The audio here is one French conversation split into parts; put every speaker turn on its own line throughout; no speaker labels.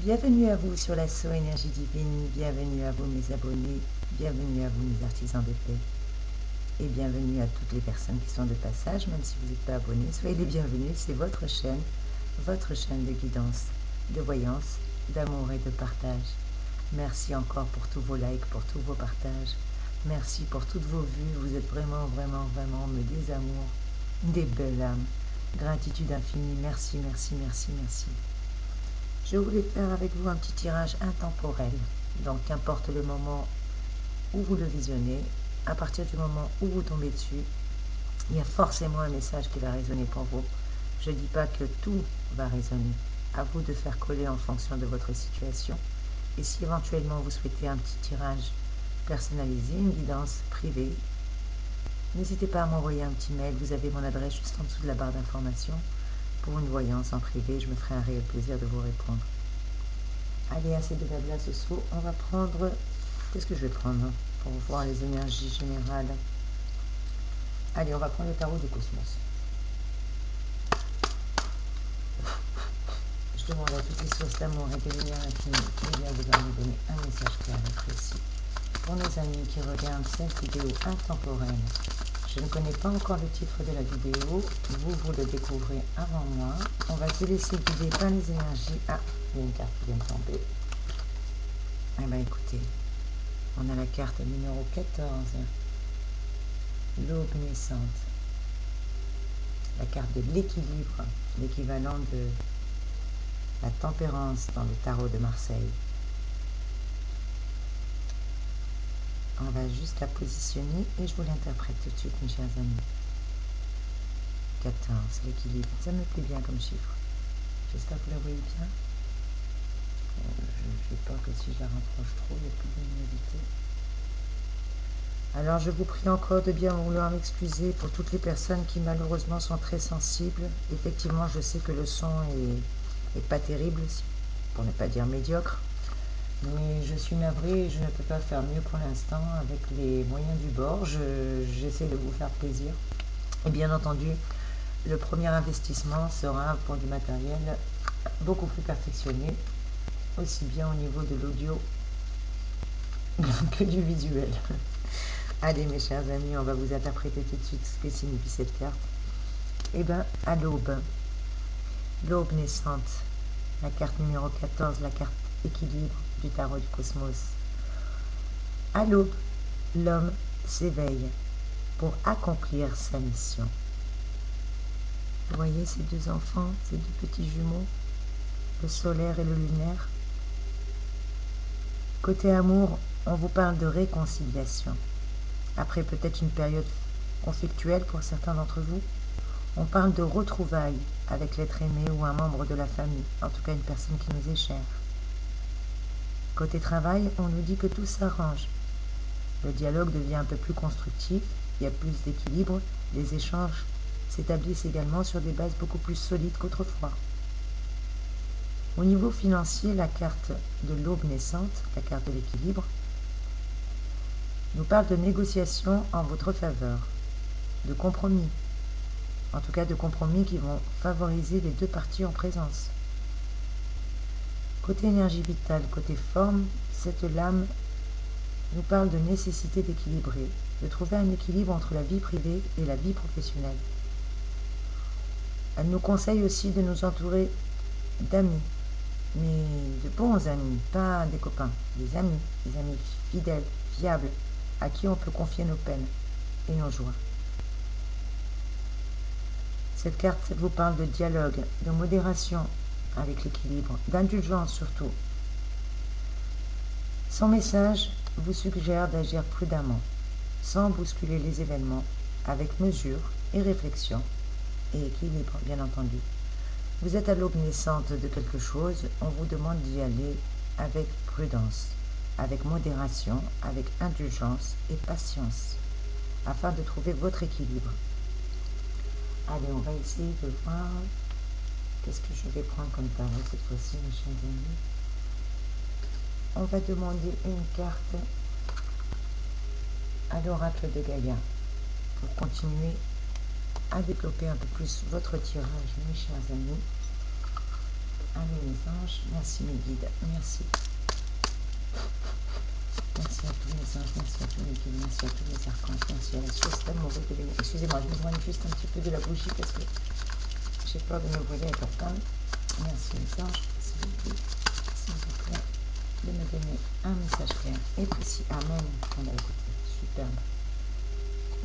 Bienvenue à vous sur l'assaut énergie divine, bienvenue à vous mes abonnés, bienvenue à vous mes artisans de paix et bienvenue à toutes les personnes qui sont de passage, même si vous n'êtes pas abonnés, soyez les bienvenus, c'est votre chaîne de guidance, de voyance, d'amour et de partage. Merci encore pour tous vos likes, pour tous vos partages, merci pour toutes vos vues, vous êtes vraiment des amours, des belles âmes, gratitude infinie, merci. Je voulais faire avec vous un petit tirage intemporel. Donc, qu'importe le moment où vous le visionnez, à partir du moment où vous tombez dessus, il y a forcément un message qui va résonner pour vous. Je ne dis pas que tout va résonner. À vous de faire coller en fonction de votre situation. Et si éventuellement vous souhaitez un petit tirage personnalisé, une guidance privée, n'hésitez pas à m'envoyer un petit mail. Vous avez mon adresse juste en dessous de la barre d'information. Pour une voyance en privé, je me ferai un réel plaisir de vous répondre. Allez, assez de blabla ce soir. On va prendre... Qu'est-ce que je vais prendre pour voir les énergies générales? Allez, on va prendre le tarot du cosmos. Je demande à toutes les sources d'amour et de lumière infinie qui vient vouloir nous donner un message clair et précis. Pour nos amis qui regardent cette vidéo intemporelle, je ne connais pas encore le titre de la vidéo, vous le découvrez avant moi. On va se laisser guider par les énergies. Ah, il y a une carte qui vient de tomber. Eh bien écoutez, on a la carte numéro 14, l'aube naissante. La carte de l'équilibre, l'équivalent de la tempérance dans le tarot de Marseille. On va juste la positionner et je vous l'interprète tout de suite, mes chers amis. 14, l'équilibre. Ça me plaît bien comme chiffre. J'espère que vous la voyez bien. J'ai peur que si je la rapproche trop, il n'y a plus de luminosité. Alors je vous prie encore de bien vouloir m'excuser pour toutes les personnes qui malheureusement sont très sensibles. Effectivement, je sais que le son est pas terrible, pour ne pas dire médiocre. Mais je suis navrée et je ne peux pas faire mieux pour l'instant avec les moyens du bord. J'essaie de vous faire plaisir. Et bien entendu, le premier investissement sera pour du matériel beaucoup plus perfectionné, aussi bien au niveau de l'audio que du visuel. Allez mes chers amis, on va vous interpréter tout de suite ce que signifie cette carte. Eh bien, à l'aube, l'aube naissante, la carte numéro 14, la carte équilibre du tarot du cosmos. À l'aube, l'homme s'éveille pour accomplir sa mission. Vous voyez ces deux enfants, ces deux petits jumeaux, le solaire et le lunaire. Côté amour, on vous parle de réconciliation. Après peut-être une période conflictuelle pour certains d'entre vous, on parle de retrouvailles avec l'être aimé ou un membre de la famille, en tout cas une personne qui nous est chère. Côté travail, on nous dit que tout s'arrange. Le dialogue devient un peu plus constructif, il y a plus d'équilibre, les échanges s'établissent également sur des bases beaucoup plus solides qu'autrefois. Au niveau financier, la carte de l'aube naissante, la carte de l'équilibre, nous parle de négociations en votre faveur, de compromis, en tout cas de compromis qui vont favoriser les deux parties en présence. Côté énergie vitale, côté forme, cette lame nous parle de nécessité d'équilibrer, de trouver un équilibre entre la vie privée et la vie professionnelle. Elle nous conseille aussi de nous entourer d'amis, mais de bons amis, pas des copains, des amis fidèles, fiables, à qui on peut confier nos peines et nos joies. Cette carte vous parle de dialogue, de modération avec l'équilibre, d'indulgence surtout. Son message vous suggère d'agir prudemment, sans bousculer les événements, avec mesure et réflexion, et équilibre bien entendu. Vous êtes à l'aube naissante de quelque chose, on vous demande d'y aller avec prudence, avec modération, avec indulgence et patience, afin de trouver votre équilibre. Allez, on va essayer de voir qu'est-ce que je vais prendre comme tarot cette fois-ci, mes chers amis. On va demander une carte à l'oracle de Gaïa pour continuer à développer un peu plus votre tirage, mes chers amis. Allez mes anges, merci mes guides, merci. Merci à tous mes anges, merci à tous mes guides, merci à tous les archanges, merci à la source d'amour et de lumière. Excusez-moi, je m'éloigne juste un petit peu de la bougie parce que j'ai peur de me voiler avec la flamme. Merci les anges, s'il vous plaît, de me donner un message clair et précis. Amen. On va écouter, superbe.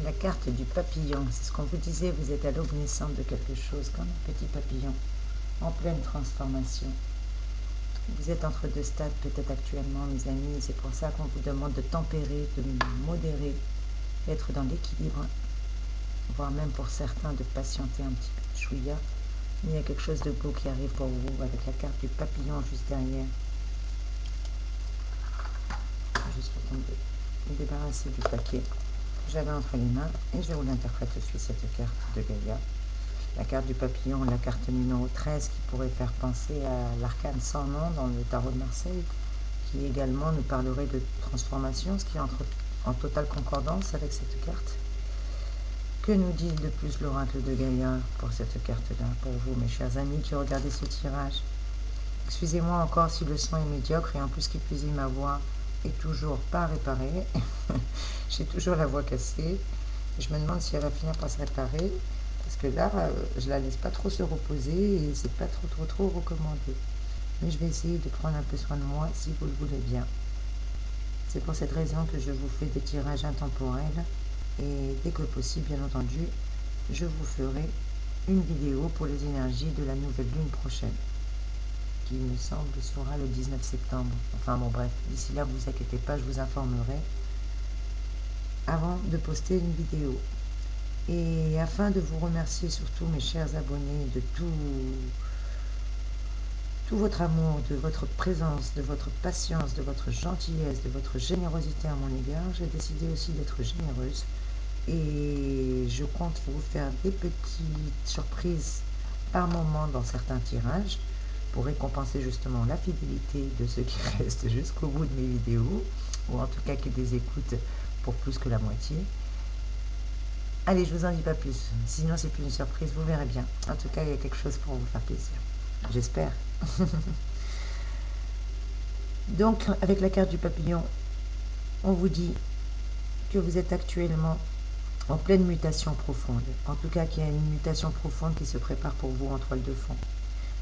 La carte du papillon, c'est ce qu'on vous disait, vous êtes à l'aube naissante de quelque chose, comme un petit papillon, en pleine transformation. Vous êtes entre deux stades peut-être actuellement, mes amis, c'est pour ça qu'on vous demande de tempérer, de modérer, d'être dans l'équilibre, voire même pour certains de patienter un petit peu de chouïa. Il y a quelque chose de beau qui arrive pour vous avec la carte du papillon juste derrière. Je vais juste me débarrasser du paquet que j'avais entre les mains et je vous l'interprète aussi cette carte de Gaïa. La carte du papillon, la carte numéro 13 qui pourrait faire penser à l'arcane sans nom dans le tarot de Marseille, qui également nous parlerait de transformation, ce qui est en totale concordance avec cette carte. Que nous dit de plus l'oracle de Gaïa pour cette carte-là, pour vous mes chers amis qui regardez ce tirage? Excusez-moi encore si le son est médiocre et en plus qui plus est ma voix est toujours pas réparée. J'ai toujours la voix cassée. Je me demande si elle va finir par se réparer. Parce que là, je la laisse pas trop se reposer et c'est pas trop recommandé. Mais je vais essayer de prendre un peu soin de moi si vous le voulez bien. C'est pour cette raison que je vous fais des tirages intemporels. Et dès que possible, bien entendu, je vous ferai une vidéo pour les énergies de la nouvelle lune prochaine, qui me semble sera le 19 septembre. Enfin bon bref, d'ici là, vous inquiétez pas, je vous informerai avant de poster une vidéo. Et afin de vous remercier surtout mes chers abonnés de tout votre amour, de votre présence, de votre patience, de votre gentillesse, de votre générosité à mon égard, j'ai décidé aussi d'être généreuse. Et je compte vous faire des petites surprises par moment dans certains tirages pour récompenser justement la fidélité de ceux qui restent jusqu'au bout de mes vidéos, ou en tout cas qui les écoutent pour plus que la moitié. Allez, je vous en dis pas plus, sinon c'est plus une surprise, vous verrez bien. En tout cas, il y a quelque chose pour vous faire plaisir, j'espère. Donc, avec la carte du papillon, on vous dit que vous êtes actuellement en pleine mutation profonde. En tout cas, qu'il y a une mutation profonde qui se prépare pour vous en toile de fond.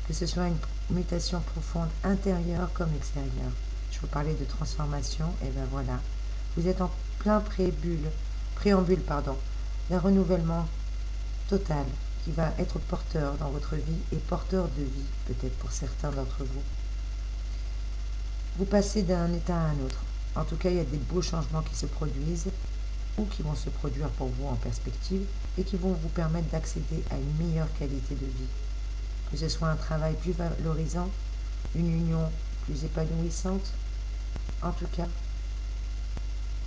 Que ce soit une mutation profonde intérieure comme extérieure. Je vous parlais de transformation, et ben voilà. Vous êtes en plein préambule, d'un renouvellement total qui va être porteur dans votre vie et porteur de vie, peut-être pour certains d'entre vous. Vous passez d'un état à un autre. En tout cas, il y a des beaux changements qui se produisent ou qui vont se produire pour vous en perspective et qui vont vous permettre d'accéder à une meilleure qualité de vie. Que ce soit un travail plus valorisant, une union plus épanouissante, en tout cas,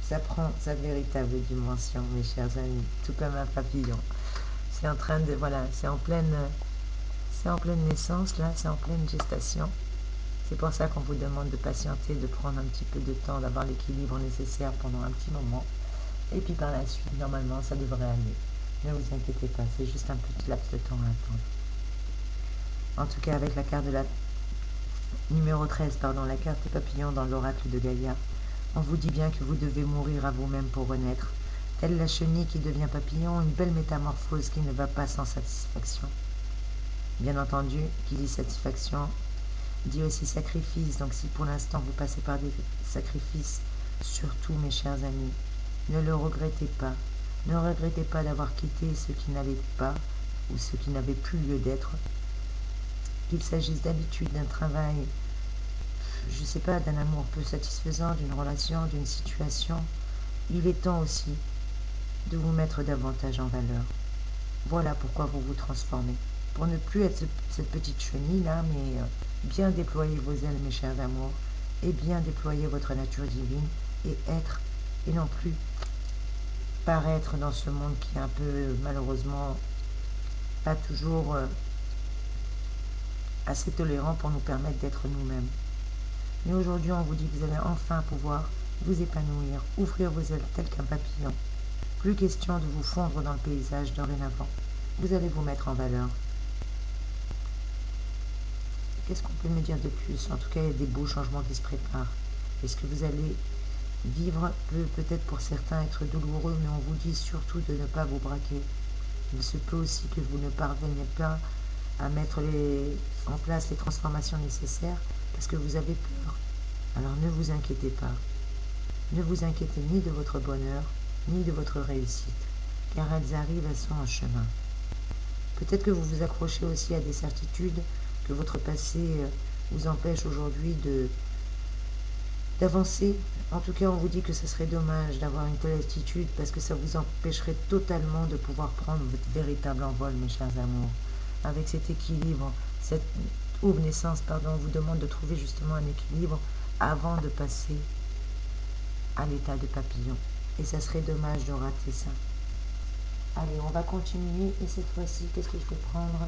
ça prend sa véritable dimension, mes chers amis, tout comme un papillon. C'est en train de, voilà, c'est en pleine naissance, là, c'est en pleine gestation. C'est pour ça qu'on vous demande de patienter, de prendre un petit peu de temps, d'avoir l'équilibre nécessaire pendant un petit moment. Et puis par la suite, normalement, ça devrait aller. Ne vous inquiétez pas, c'est juste un petit laps de temps à attendre. En tout cas, avec la carte de la numéro 13, la carte des papillons dans l'oracle de Gaïa, on vous dit bien que vous devez mourir à vous-même pour renaître. Telle la chenille qui devient papillon, une belle métamorphose qui ne va pas sans satisfaction. Bien entendu, qui dit satisfaction, dit aussi sacrifice. Donc si pour l'instant vous passez par des sacrifices, surtout mes chers amis, ne le regrettez pas. Ne regrettez pas d'avoir quitté ce qui n'allait pas ou ce qui n'avait plus lieu d'être. Qu'il s'agisse d'habitude, d'un travail, je ne sais pas, d'un amour peu satisfaisant, d'une relation, d'une situation, il est temps aussi de vous mettre davantage en valeur. Voilà pourquoi vous vous transformez. Pour ne plus être cette petite chenille-là, mais bien déployer vos ailes, mes chers amours, et bien déployer votre nature divine, et être, et non plus paraître dans ce monde qui est un peu, malheureusement, pas toujours assez tolérant pour nous permettre d'être nous-mêmes. Mais aujourd'hui, on vous dit que vous allez enfin pouvoir vous épanouir, ouvrir vos ailes tel qu'un papillon. Plus question de vous fondre dans le paysage dorénavant. Vous allez vous mettre en valeur. Qu'est-ce qu'on peut me dire de plus? En tout cas, il y a des beaux changements qui se préparent. Est-ce que vous allez vivre peut peut-être pour certains être douloureux, mais on vous dit surtout de ne pas vous braquer. Il se peut aussi que vous ne parveniez pas à mettre en place les transformations nécessaires parce que vous avez peur. Alors ne vous inquiétez pas. Ne vous inquiétez ni de votre bonheur, ni de votre réussite, car elles arrivent, elles sont en chemin. Peut-être que vous vous accrochez aussi à des certitudes, que votre passé vous empêche aujourd'hui d'avancer. En tout cas, on vous dit que ce serait dommage d'avoir une telle attitude parce que ça vous empêcherait totalement de pouvoir prendre votre véritable envol, mes chers amours. Avec cet équilibre, cette naissance, on vous demande de trouver justement un équilibre avant de passer à l'état de papillon. Et ça serait dommage de rater ça. Allez, on va continuer. Et cette fois-ci, qu'est-ce que je vais prendre?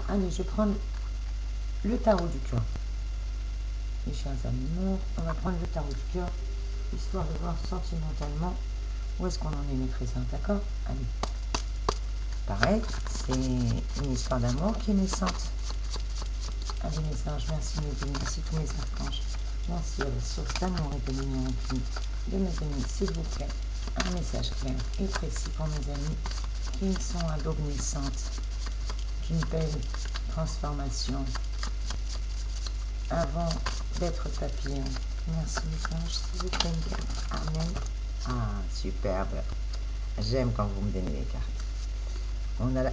Allez, je vais prendre le tarot du cœur. Mes chers amours, on va prendre le tarot du cœur, histoire de voir sentimentalement où est-ce qu'on en est, mes trésors, d'accord? Allez. Pareil, c'est une histoire d'amour qui est naissante. Allez, mes anges, merci mes amis, merci tous mes archanges. Merci à la source d'amour et de lumière infinie de me donner, s'il vous plaît, un message clair et précis pour mes amis qui sont à l'aube naissante d'une belle transformation avant d'être papillon. Merci mes anges, s'il vous plaît, une carte. Amen. Ah, superbe. J'aime quand vous me donnez les cartes. On a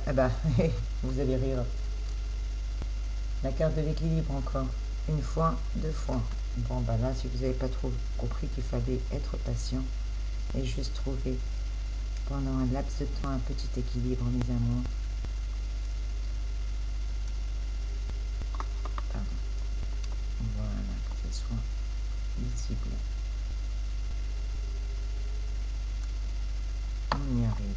vous allez rire. La carte de l'équilibre encore. Une fois, deux fois. Bon, là, si vous n'avez pas trop compris qu'il fallait être patient et juste trouver pendant un laps de temps un petit équilibre, mes amours. Pardon. Voilà, que ce soit visible. On y arrive.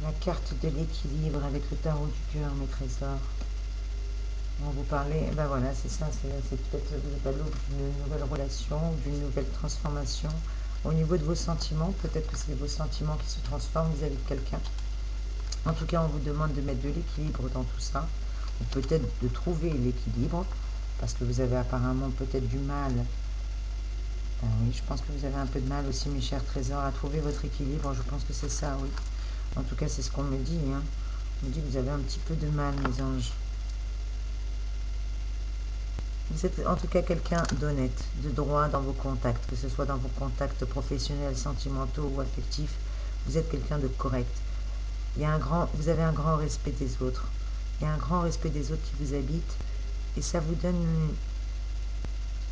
La carte de l'équilibre avec le tarot du cœur, mes trésors. On vous parlait, voilà, c'est ça, c'est peut-être vous êtes à l'aube d'une nouvelle relation, d'une nouvelle transformation. Au niveau de vos sentiments, peut-être que c'est vos sentiments qui se transforment vis-à-vis de quelqu'un. En tout cas, on vous demande de mettre de l'équilibre dans tout ça, ou peut-être de trouver l'équilibre, parce que vous avez apparemment peut-être du mal. Oui, je pense que vous avez un peu de mal aussi, mes chers trésors, à trouver votre équilibre. Je pense que c'est ça, oui. En tout cas, c'est ce qu'on me dit. Hein. On me dit que vous avez un petit peu de mal, mes anges. Vous êtes en tout cas quelqu'un d'honnête, de droit dans vos contacts, que ce soit dans vos contacts professionnels, sentimentaux ou affectifs. Vous êtes quelqu'un de correct. Vous avez un grand respect des autres. Il y a un grand respect des autres qui vous habitent. Et ça vous donne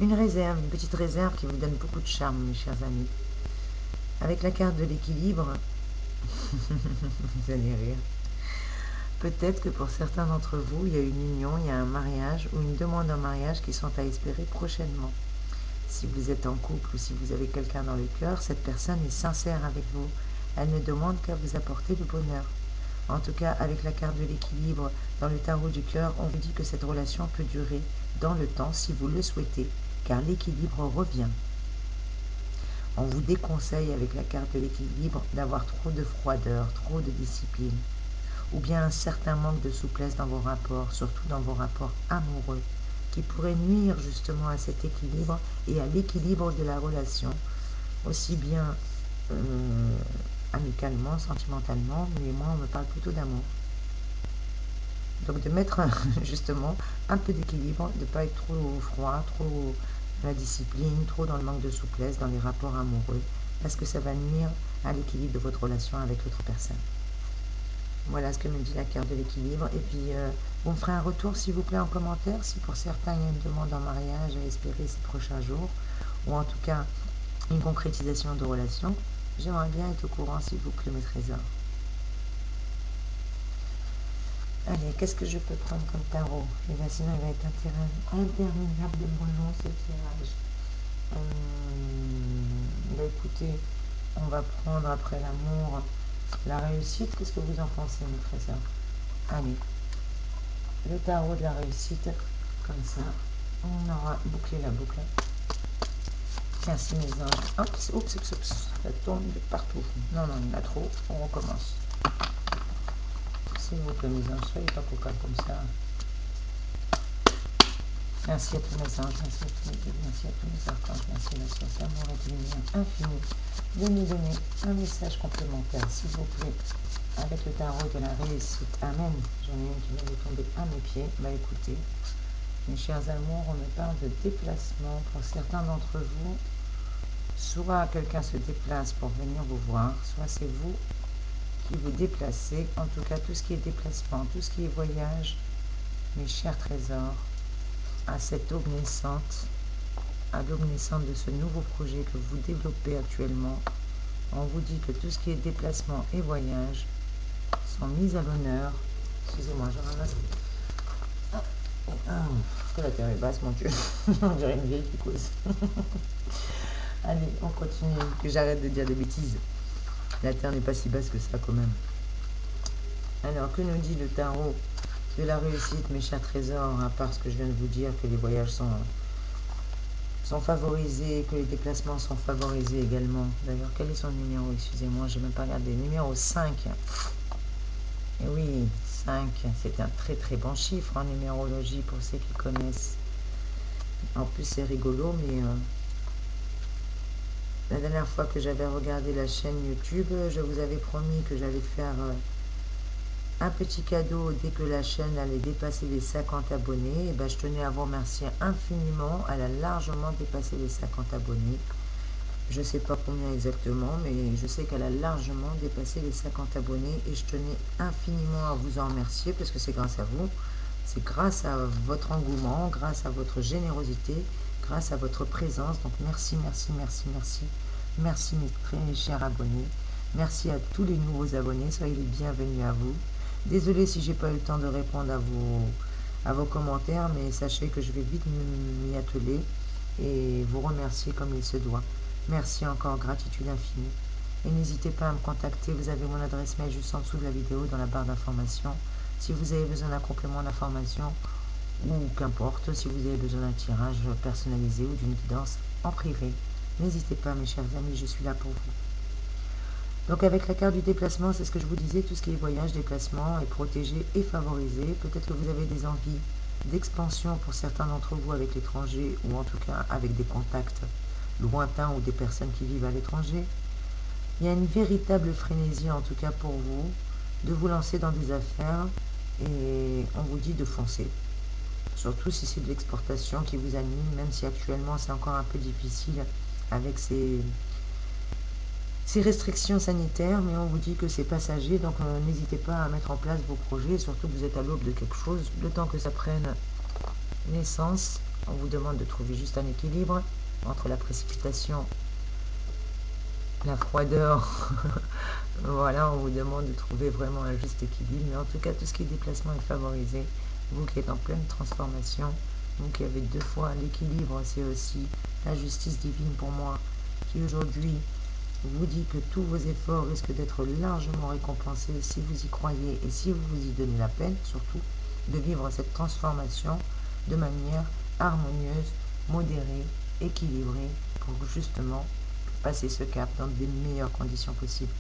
une réserve, une petite réserve qui vous donne beaucoup de charme, mes chers amis. Avec la carte de l'équilibre, vous allez rire. Peut-être que pour certains d'entre vous, il y a une union, il y a un mariage ou une demande en mariage qui sont à espérer prochainement. Si vous êtes en couple ou si vous avez quelqu'un dans le cœur, cette personne est sincère avec vous. Elle ne demande qu'à vous apporter du bonheur. En tout cas, avec la carte de l'équilibre dans le tarot du cœur, on vous dit que cette relation peut durer dans le temps si vous le souhaitez, car l'équilibre revient. On vous déconseille avec la carte de l'équilibre d'avoir trop de froideur, trop de discipline, ou bien un certain manque de souplesse dans vos rapports, surtout dans vos rapports amoureux, qui pourrait nuire justement à cet équilibre et à l'équilibre de la relation, aussi bien amicalement, sentimentalement, mais moi on me parle plutôt d'amour. Donc de mettre justement un peu d'équilibre, de ne pas être trop froid, trop dans la discipline, trop dans le manque de souplesse dans les rapports amoureux, parce que ça va nuire à l'équilibre de votre relation avec l'autre personne. Voilà ce que me dit la carte de l'équilibre. Et puis, vous me ferez un retour, s'il vous plaît, en commentaire, si pour certains, il y a une demande en mariage à espérer ces prochains jours, ou en tout cas, une concrétisation de relation. J'aimerais bien être au courant, s'il vous plaît, mes trésors. Allez, qu'est-ce que je peux prendre comme tarot? Et bien, sinon, il va être interminablement long, ce tirage. Écoutez, on va prendre après l'amour la réussite. Qu'est-ce que vous en pensez, mes trésors? Allez, le tarot de la réussite, comme ça, on aura bouclé la boucle. Merci mes anges. Oups, ça tombe de partout. Non, il y en a trop, on recommence. s'il vous plaît, mes anges, soyez pas coca comme ça. Merci à tous mes anges, merci à tous mes guides, merci à tous mes archanges, merci à la source d'amour et de lumière infinie de nous donner un message complémentaire, s'il vous plaît, avec le tarot de la réussite. Amen. J'en ai une qui vient de tomber à mes pieds. Bah écoutez, mes chers amours, on me parle de déplacement. Pour certains d'entre vous, soit quelqu'un se déplace pour venir vous voir, soit c'est vous qui vous déplacez. En tout cas, tout ce qui est déplacement, tout ce qui est voyage, mes chers trésors, à cette aube naissante, à l'aube naissante de ce nouveau projet que vous développez actuellement, on vous dit que tout ce qui est déplacement et voyage sont mis à l'honneur. Excusez-moi, je ramasse. Que la terre est basse, mon Dieu. On dirait une vieille qui cause. Allez, on continue, que j'arrête de dire des bêtises. La terre n'est pas si basse que ça, quand même. Alors, que nous dit le tarot de la réussite, mes chers trésors, à part ce que je viens de vous dire, que les voyages sont favorisés, que les déplacements sont favorisés également. D'ailleurs, quel est son numéro? Excusez-moi, je n'ai même pas regardé. Numéro 5. Et oui, 5, c'est un très très bon chiffre en numérologie pour ceux qui connaissent. En plus, c'est rigolo, mais la dernière fois que j'avais regardé la chaîne YouTube, je vous avais promis que j'allais faire un petit cadeau dès que la chaîne allait dépasser les 50 abonnés. Et ben, je tenais à vous remercier infiniment. Elle a largement dépassé les 50 abonnés. Je ne sais pas combien exactement, mais je sais qu'elle a largement dépassé les 50 abonnés. Et je tenais infiniment à vous en remercier parce que c'est grâce à vous. C'est grâce à votre engouement, grâce à votre générosité, grâce à votre présence. Donc merci, merci, merci, merci. Merci mes très chers abonnés. Merci à tous les nouveaux abonnés. Soyez les bienvenus à vous. Désolée si j'ai pas eu le temps de répondre à vos commentaires, mais sachez que je vais vite m'y atteler et vous remercier comme il se doit. Merci encore, gratitude infinie. Et n'hésitez pas à me contacter, vous avez mon adresse mail juste en dessous de la vidéo dans la barre d'information. Si vous avez besoin d'un complément d'information ou qu'importe, si vous avez besoin d'un tirage personnalisé ou d'une guidance en privé, n'hésitez pas mes chers amis, je suis là pour vous. Donc avec la carte du déplacement, c'est ce que je vous disais, tout ce qui est voyage, déplacement est protégé et favorisé. Peut-être que vous avez des envies d'expansion pour certains d'entre vous avec l'étranger ou en tout cas avec des contacts lointains ou des personnes qui vivent à l'étranger. Il y a une véritable frénésie en tout cas pour vous de vous lancer dans des affaires et on vous dit de foncer. Surtout si c'est de l'exportation qui vous anime, même si actuellement c'est encore un peu difficile avec ces restrictions sanitaires, mais on vous dit que c'est passager, donc n'hésitez pas à mettre en place vos projets, surtout que vous êtes à l'aube de quelque chose, le temps que ça prenne naissance, on vous demande de trouver juste un équilibre entre la précipitation, la froideur, voilà, on vous demande de trouver vraiment un juste équilibre, mais en tout cas tout ce qui est déplacement est favorisé, vous qui êtes en pleine transformation, vous qui avez deux fois l'équilibre, c'est aussi la justice divine pour moi, qui aujourd'hui vous dit que tous vos efforts risquent d'être largement récompensés si vous y croyez et si vous vous y donnez la peine, surtout, de vivre cette transformation de manière harmonieuse, modérée, équilibrée, pour justement passer ce cap dans des meilleures conditions possibles.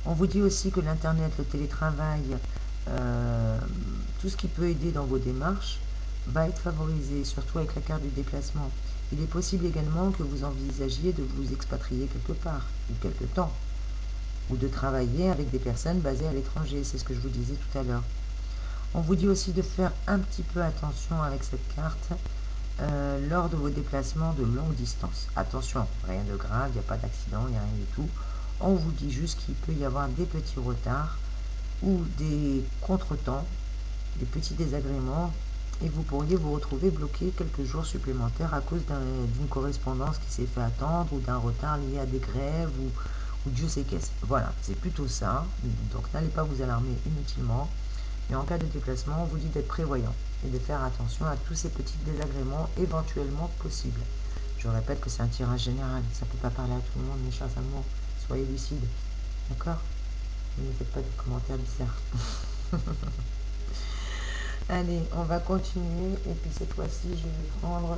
On vous dit aussi que l'Internet, le télétravail, tout ce qui peut aider dans vos démarches, va être favorisé, surtout avec la carte du déplacement. Il est possible également que vous envisagiez de vous expatrier quelque part, ou quelque temps, ou de travailler avec des personnes basées à l'étranger, c'est ce que je vous disais tout à l'heure. On vous dit aussi de faire un petit peu attention avec cette carte lors de vos déplacements de longue distance. Attention, rien de grave, il n'y a pas d'accident, il n'y a rien du tout. On vous dit juste qu'il peut y avoir des petits retards ou des contretemps, des petits désagréments, et vous pourriez vous retrouver bloqué quelques jours supplémentaires à cause d'une correspondance qui s'est fait attendre ou d'un retard lié à des grèves ou Dieu sait qu'est-ce. Voilà, c'est plutôt ça. Donc n'allez pas vous alarmer inutilement. Mais en cas de déplacement, on vous dit d'être prévoyant et de faire attention à tous ces petits désagréments éventuellement possibles. Je répète que c'est un tirage général, ça ne peut pas parler à tout le monde, mes chers amours. Soyez lucides, d'accord? Ne faites pas de commentaires bizarres. Allez, on va continuer et puis cette fois-ci, je vais prendre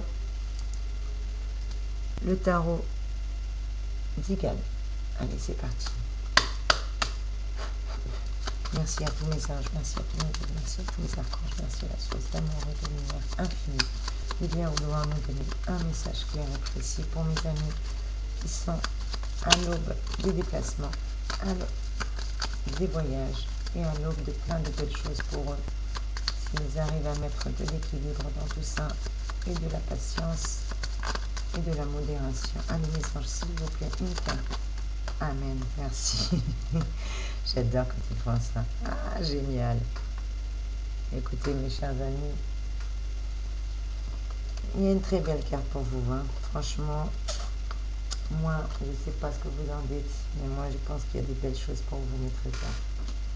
le tarot d'Igale. Allez, c'est parti. Merci à tous mes anges, merci à tous mes guides, merci à tous mes archanges, merci à la source d'amour et de lumière infinie. Il vient vouloir nous donner un message clair et précis pour mes amis qui sont à l'aube des déplacements, à l'aube des voyages et à l'aube de plein de belles choses pour eux. S'ils arrivent à mettre de l'équilibre dans tout ça et de la patience et de la modération. Allez mes anges, s'il vous plaît, une carte. Amen, merci. J'adore quand ils font ça. Ah, génial. Écoutez mes chers amis, il y a une très belle carte pour vous. Hein. Franchement, moi, je ne sais pas ce que vous en dites, mais moi, je pense qu'il y a des belles choses pour vous, mes trésors.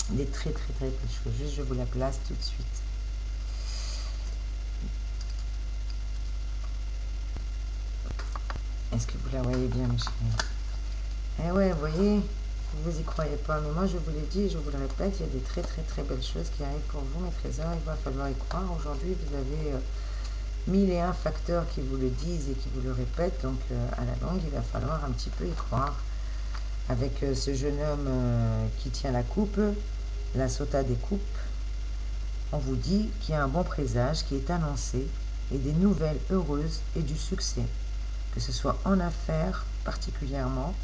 Des très, très, très belles choses. Juste, je vous la place tout de suite. Est-ce que vous la voyez bien, mes chéris? Eh ouais, vous voyez, vous y croyez pas, mais moi, je vous l'ai dit et je vous le répète, il y a des très, très, très belles choses qui arrivent pour vous, mes trésors. Il va falloir y croire. Aujourd'hui, vous avez 1001 facteurs qui vous le disent et qui vous le répètent, donc à la longue, il va falloir un petit peu y croire. Avec ce jeune homme qui tient la coupe, la sota des coupes, on vous dit qu'il y a un bon présage qui est annoncé et des nouvelles heureuses et du succès, que ce soit en affaires particulièrement.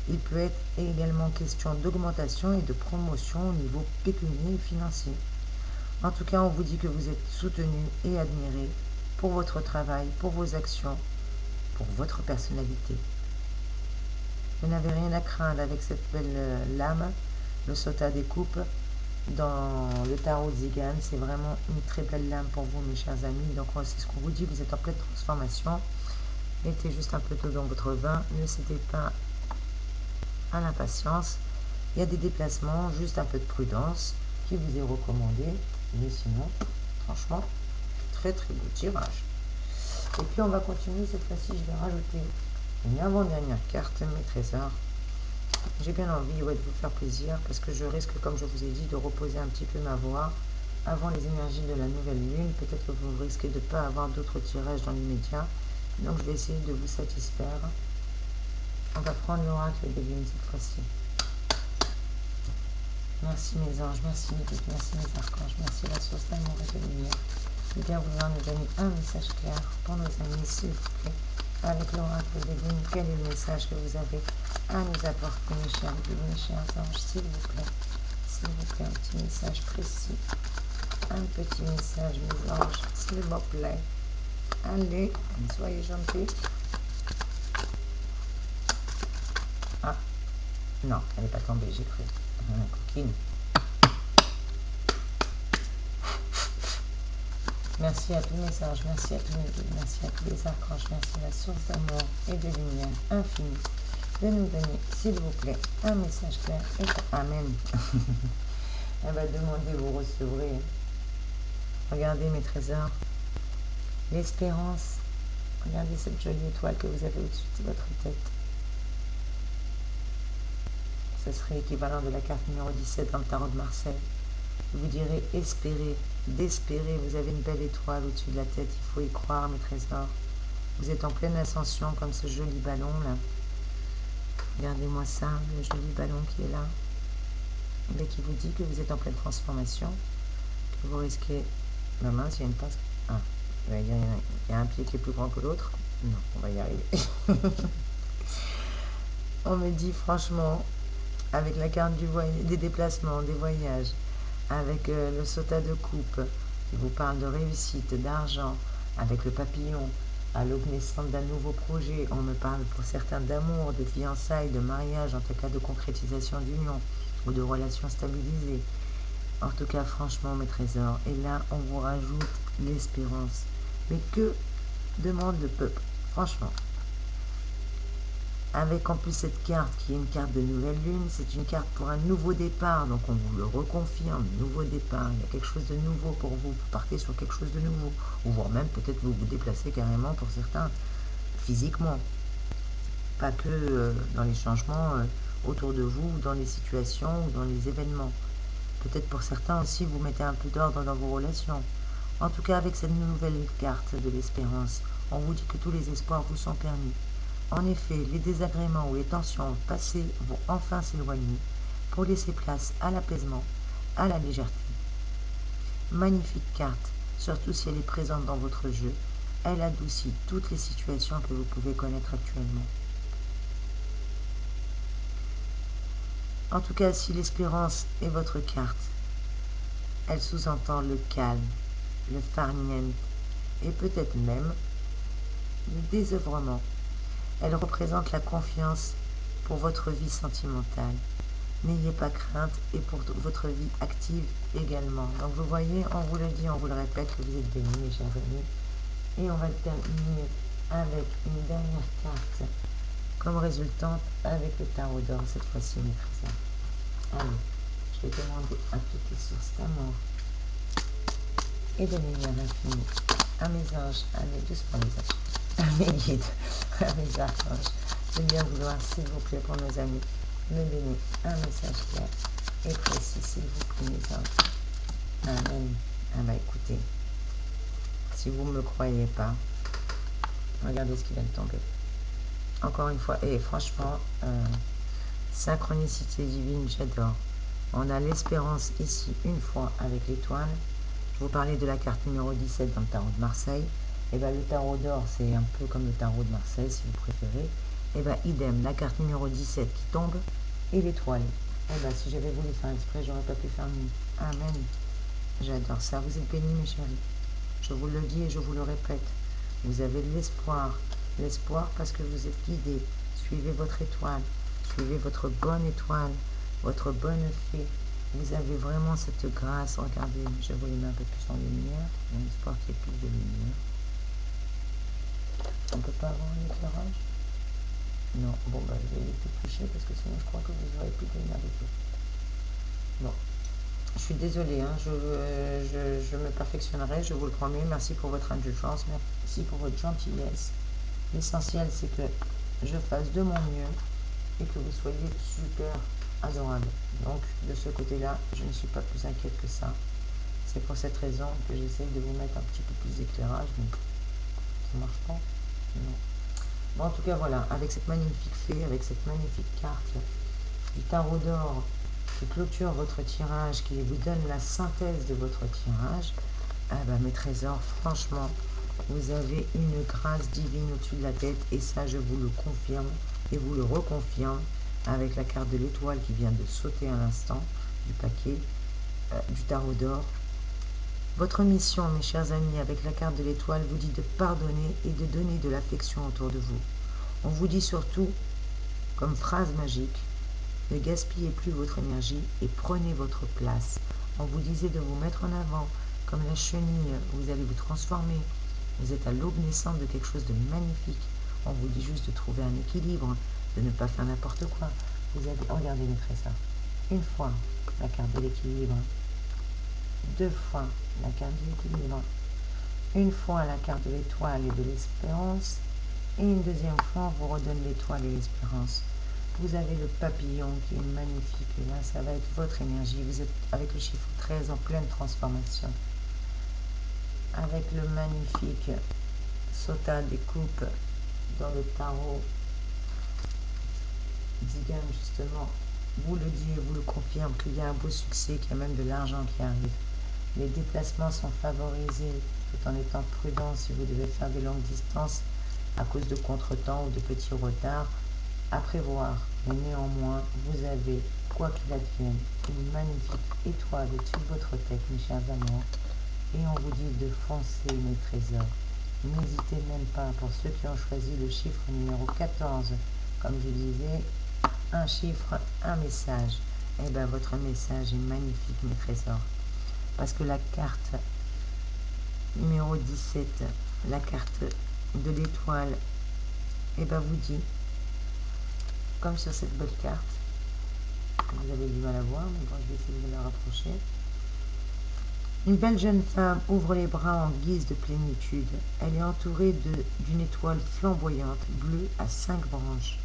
Il peut être également question d'augmentation et de promotion au niveau pécuniaire et financier. En tout cas, on vous dit que vous êtes soutenu et admiré pour votre travail, pour vos actions, pour votre personnalité. Vous n'avez rien à craindre avec cette belle lame, le sota des coupes. Dans le tarot Zigan, c'est vraiment une très belle lame pour vous, mes chers amis. Donc, c'est ce qu'on vous dit, vous êtes en pleine transformation. Mettez juste un peu d'eau dans votre vin, ne cédez pas à l'impatience. Il y a des déplacements, juste un peu de prudence qui vous est recommandé. Mais sinon, franchement, très très beau tirage. Et puis, on va continuer cette fois-ci, je vais rajouter une avant-dernière carte, mes trésors. J'ai bien envie de vous faire plaisir parce que je risque, comme je vous ai dit, de reposer un petit peu ma voix avant les énergies de la nouvelle lune. Peut-être que vous risquez de ne pas avoir d'autres tirages dans l'immédiat. Donc je vais essayer de vous satisfaire. On va prendre l'oracle des lunes cette fois-ci. Merci mes anges, merci mes guides, merci mes archanges, merci la source d'amour et de lumière. Et bien vouloir nous donner un message clair pour nos amis, s'il vous plaît. Avec l'oracle des lunes, quel est le message que vous avez à nous apporter, mes chers guides, mes chers anges, s'il vous plaît. S'il vous plaît, un petit message précis. Un petit message, mes anges, s'il vous plaît. Allez, soyez gentils. Ah, non, elle n'est pas tombée, j'ai cru. Coquine. Merci à tous mes anges, merci à tous mes guides, merci à tous les archanges, merci à la source d'amour et de lumière infinie de nous donner, s'il vous plaît, un message clair et amen. Elle va demander, vous recevrez. Regardez mes trésors, l'espérance. Regardez cette jolie étoile que vous avez au-dessus de votre tête. Ce serait équivalent de la carte numéro 17 dans le tarot de Marseille. Vous direz espérer, d'espérer. Vous avez une belle étoile au-dessus de la tête. Il faut y croire, mes trésors. Vous êtes en pleine ascension comme ce joli ballon là. Regardez-moi ça, le joli ballon qui est là. Mais qui vous dit que vous êtes en pleine transformation. Que vous risquez... Ma main, s'il y a une passe... Ah, il y a un pied qui est plus grand que l'autre. Non, on va y arriver. On me dit franchement, avec la carte des déplacements, des voyages, avec le sota de coupe, qui vous parle de réussite, d'argent, avec le papillon, à l'aube naissante d'un nouveau projet, on me parle pour certains d'amour, de fiançailles, de mariage, en tout cas de concrétisation d'union, ou de relations stabilisées. En tout cas, franchement, mes trésors, et là, on vous rajoute l'espérance. Mais que demande le peuple? Franchement. Avec en plus cette carte qui est une carte de nouvelle lune, c'est une carte pour un nouveau départ, donc on vous le reconfirme, nouveau départ, il y a quelque chose de nouveau pour vous, vous partez sur quelque chose de nouveau, ou voire même peut-être vous vous déplacez carrément pour certains physiquement, pas que dans les changements autour de vous, ou dans les situations, ou dans les événements. Peut-être pour certains aussi vous mettez un peu d'ordre dans vos relations. En tout cas avec cette nouvelle carte de l'espérance, on vous dit que tous les espoirs vous sont permis. En effet, les désagréments ou les tensions passées vont enfin s'éloigner pour laisser place à l'apaisement, à la légèreté. Magnifique carte, surtout si elle est présente dans votre jeu. Elle adoucit toutes les situations que vous pouvez connaître actuellement. En tout cas, si l'espérance est votre carte, elle sous-entend le calme, le farniente et peut-être même le désœuvrement. Elle représente la confiance pour votre vie sentimentale. N'ayez pas crainte et pour votre vie active également. Donc vous voyez, on vous le dit, on vous le répète, que vous êtes bénis, mes chers amis. Et on va terminer avec une dernière carte comme résultante avec le tarot d'or, cette fois-ci, mes frères. Allez, je vais demander à toutes les sources d'amour et de lumière infinie, à mes anges, à mes doucement les anges, à mes guides, à mes archanges, de bien vouloir, s'il vous plaît, pour nos amis, me donner un message clair et précis, s'il vous plaît, mes anges. Amen. Ah bah écoutez, si vous ne me croyez pas, regardez ce qui vient de tomber. Encore une fois, et franchement, synchronicité divine, j'adore. On a l'espérance ici une fois avec l'étoile. Je vous parlais de la carte numéro 17 dans le tarot de Marseille. Et bien le tarot d'or, c'est un peu comme le tarot de Marseille, si vous préférez. Et bien idem, la carte numéro 17 qui tombe et l'étoile. Et bien si j'avais voulu faire exprès, j'aurais pas pu faire mieux. Amen. J'adore ça. Vous êtes bénis, mes chéris. Je vous le dis et je vous le répète. Vous avez de l'espoir. L'espoir parce que vous êtes guidés. Suivez votre étoile. Suivez votre bonne étoile, votre bonne fée. Vous avez vraiment cette grâce. Regardez, je vous les mets un peu plus en lumière. Il y a l'espoir qu'il y ait plus de lumière. On ne peut pas avoir un éclairage? Non. Bon, bah, je vais éviter de tricher parce que sinon je crois que vous n'aurez plus de lumière du tout. Bon. Je suis désolée, hein, je me perfectionnerai, je vous le promets. Merci pour votre indulgence, merci pour votre gentillesse. L'essentiel, c'est que je fasse de mon mieux et que vous soyez super adorable. Donc, de ce côté-là, je ne suis pas plus inquiète que ça. C'est pour cette raison que j'essaye de vous mettre un petit peu plus d'éclairage, mais ça ne marche pas. Non. Bon, en tout cas, voilà, avec cette magnifique fée, avec cette magnifique carte du tarot d'or qui clôture votre tirage, qui vous donne la synthèse de votre tirage, ah ben, mes trésors, franchement, vous avez une grâce divine au-dessus de la tête, et ça, je vous le confirme, et vous le reconfirme, avec la carte de l'étoile qui vient de sauter à l'instant, du paquet, du tarot d'or. Votre mission, mes chers amis, avec la carte de l'étoile, vous dit de pardonner et de donner de l'affection autour de vous. On vous dit surtout, comme phrase magique, ne gaspillez plus votre énergie et prenez votre place. On vous disait de vous mettre en avant, comme la chenille, vous allez vous transformer. Vous êtes à l'aube naissante de quelque chose de magnifique. On vous dit juste de trouver un équilibre, de ne pas faire n'importe quoi. Vous avez, regardez mes trésors, une fois la carte de l'équilibre, deux fois la carte de l'équilibre, une fois la carte de l'étoile et de l'espérance, et une deuxième fois on vous redonne l'étoile et l'espérance. Vous avez le papillon qui est magnifique, et là ça va être votre énergie. Vous êtes avec le chiffre 13 en pleine transformation. Avec le magnifique Sota des coupes dans le tarot d'Igam, justement, vous le dit et vous le confirme qu'il y a un beau succès, qu'il y a même de l'argent qui arrive. Les déplacements sont favorisés tout en étant prudent si vous devez faire des longues distances à cause de contretemps ou de petits retards à prévoir. Mais néanmoins, vous avez, quoi qu'il advienne, une magnifique étoile au-dessus de votre tête, mes chers amours. Et on vous dit de foncer, mes trésors. N'hésitez même pas, pour ceux qui ont choisi le chiffre numéro 14, comme je disais, un chiffre, un message. Eh bien, votre message est magnifique, mes trésors. Parce que la carte numéro 17, la carte de l'étoile, eh bien, vous dit, comme sur cette belle carte, vous avez du mal à voir, mais bon, je vais essayer de la rapprocher. Une belle jeune femme ouvre les bras en guise de plénitude. Elle est entourée d'une étoile flamboyante, bleue à 5 branches.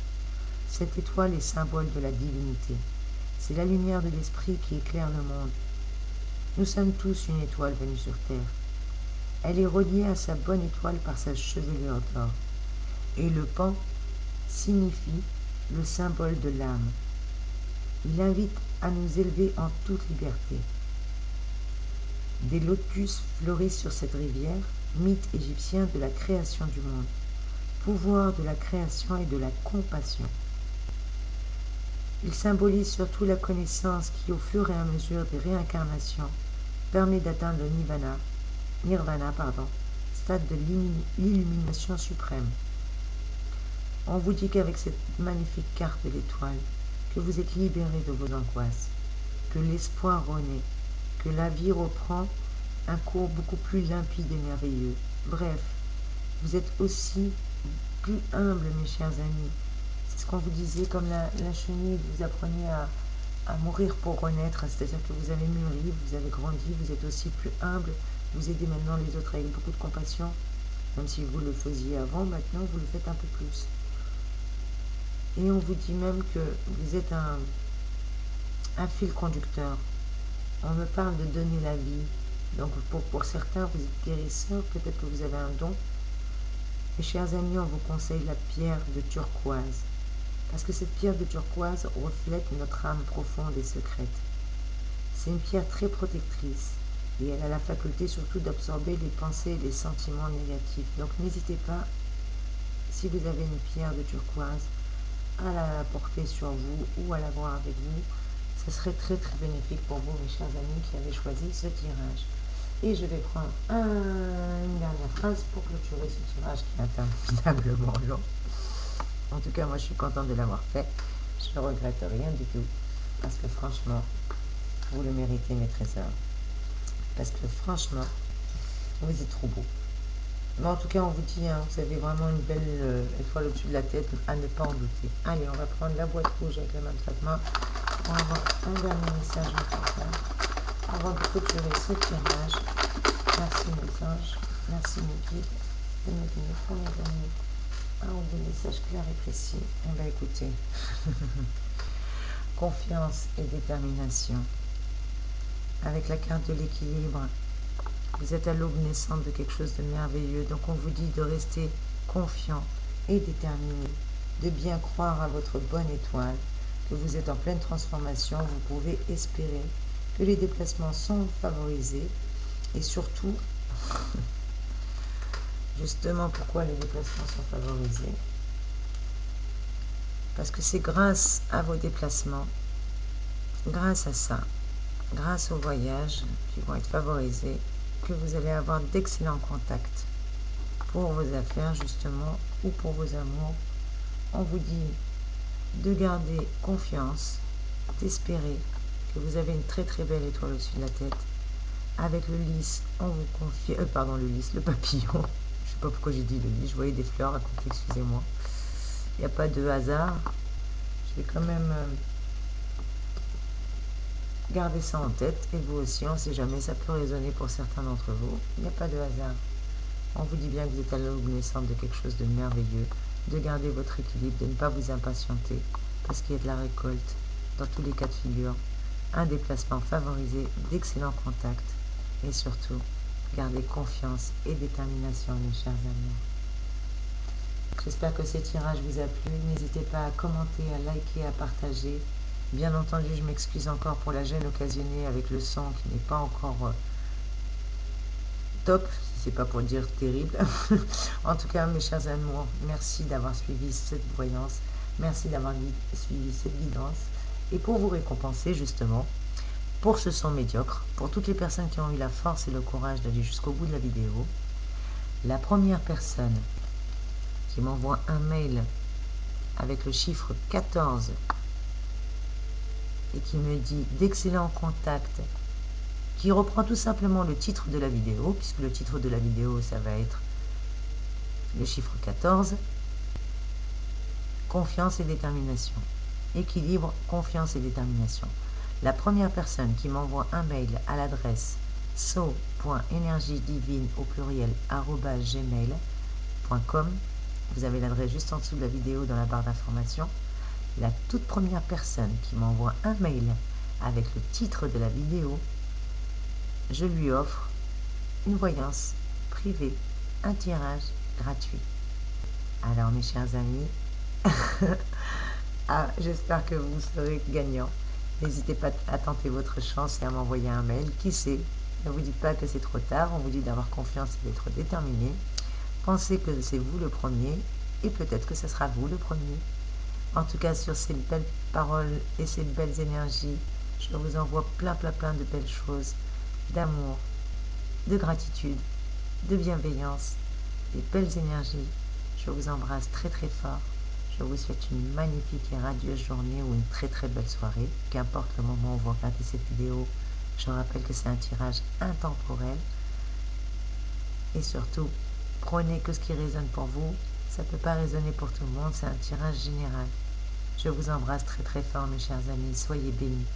Cette étoile est symbole de la divinité. C'est la lumière de l'esprit qui éclaire le monde. Nous sommes tous une étoile venue sur terre. Elle est reliée à sa bonne étoile par sa chevelure d'or. Et le pan signifie le symbole de l'âme. Il invite à nous élever en toute liberté. Des lotus fleurissent sur cette rivière, mythe égyptien de la création du monde, pouvoir de la création et de la compassion. Il symbolise surtout la connaissance qui, au fur et à mesure des réincarnations, permet d'atteindre le nirvana, stade de l'illumination suprême. On vous dit qu'avec cette magnifique carte de l'étoile, que vous êtes libérés de vos angoisses, que l'espoir renaît, que la vie reprend un cours beaucoup plus limpide et merveilleux. Bref, vous êtes aussi plus humble, mes chers amis. C'est ce qu'on vous disait, comme la chenille, vous apprenez à mourir pour renaître, c'est-à-dire que vous avez mûri, vous avez grandi, vous êtes aussi plus humble, vous aidez maintenant les autres avec beaucoup de compassion, même si vous le faisiez avant, maintenant vous le faites un peu plus. Et on vous dit même que vous êtes un fil conducteur. On me parle de donner la vie. Donc pour certains, vous êtes guérisseurs, peut-être que vous avez un don. Mes chers amis, on vous conseille la pierre de turquoise. Parce que cette pierre de turquoise reflète notre âme profonde et secrète. C'est une pierre très protectrice. Et elle a la faculté surtout d'absorber les pensées et les sentiments négatifs. Donc n'hésitez pas, si vous avez une pierre de turquoise, à la porter sur vous ou à l'avoir avec vous. Ce serait très très bénéfique pour vous, mes chers amis, qui avez choisi ce tirage. Et je vais prendre une dernière phrase pour clôturer ce tirage qui est interminablement long. En tout cas, moi je suis contente de l'avoir fait. Je ne regrette rien du tout. Parce que franchement, vous le méritez, mes trésors. Parce que franchement, vous êtes trop beaux. Mais en tout cas, on vous dit, vous avez vraiment une belle étoile au-dessus de la tête, à ne pas en douter. Allez, on va prendre la boîte rouge avec le même traitement. On va avoir un dernier message avant de clôturer ce tirage. Merci mes anges, merci mes guides de me donner pour mes amis des messages clairs et précis. Eh bien écoutez, confiance et détermination. Avec la carte de l'équilibre, vous êtes à l'aube naissante de quelque chose de merveilleux. Donc on vous dit de rester confiant et déterminé, de bien croire à votre bonne étoile, que vous êtes en pleine transformation. Vous pouvez espérer que les déplacements sont favorisés et surtout, justement pourquoi les déplacements sont favorisés, parce que c'est grâce à vos déplacements, grâce à ça, grâce aux voyages qui vont être favorisés, que vous allez avoir d'excellents contacts pour vos affaires justement ou pour vos amours. On vous dit de garder confiance, d'espérer que vous avez une très très belle étoile au-dessus de la tête. Avec le lys, on vous confie, le papillon. Je sais pas pourquoi j'ai dit le lys, je voyais des fleurs à côté, excusez-moi. Il n'y a pas de hasard. Je vais quand même garder ça en tête, et vous aussi, on ne sait jamais, ça peut résonner pour certains d'entre vous. Il n'y a pas de hasard. On vous dit bien que vous êtes à l'aube naissante de quelque chose de merveilleux, de garder votre équilibre, de ne pas vous impatienter, parce qu'il y a de la récolte dans tous les cas de figure, un déplacement favorisé, d'excellents contacts, et surtout, gardez confiance et détermination, mes chers amis. J'espère que ce tirage vous a plu. N'hésitez pas à commenter, à liker, à partager. Bien entendu, je m'excuse encore pour la gêne occasionnée avec le son qui n'est pas encore top, si c'est pas pour dire terrible. En tout cas, mes chers amours, merci d'avoir suivi cette voyance. Merci d'avoir suivi cette guidance. Et pour vous récompenser, justement, pour ce son médiocre, pour toutes les personnes qui ont eu la force et le courage d'aller jusqu'au bout de la vidéo, la première personne qui m'envoie un mail avec le chiffre 14 et qui me dit d'excellents contacts, qui reprend tout simplement le titre de la vidéo, puisque le titre de la vidéo, ça va être le chiffre 14, confiance et détermination. Équilibre, confiance et détermination. La première personne qui m'envoie un mail à l'adresse so.energiedivine au pluriel @gmail.com, vous avez l'adresse juste en dessous de la vidéo dans la barre d'information. La toute première personne qui m'envoie un mail avec le titre de la vidéo, je lui offre une voyance privée, un tirage gratuit. Alors mes chers amis, j'espère que vous serez gagnants. N'hésitez pas à tenter votre chance et à m'envoyer un mail. Qui sait? Ne vous dites pas que c'est trop tard, on vous dit d'avoir confiance et d'être déterminé. Pensez que c'est vous le premier et peut-être que ce sera vous le premier. En tout cas, sur ces belles paroles et ces belles énergies, je vous envoie plein de belles choses, d'amour, de gratitude, de bienveillance, des belles énergies. Je vous embrasse très fort. Je vous souhaite une magnifique et radieuse journée ou une très belle soirée. Qu'importe le moment où vous regardez cette vidéo, je rappelle que c'est un tirage intemporel. Et surtout, prenez que ce qui résonne pour vous. Ça ne peut pas résonner pour tout le monde, c'est un tirage général. Je vous embrasse très fort mes chers amis, soyez bénis.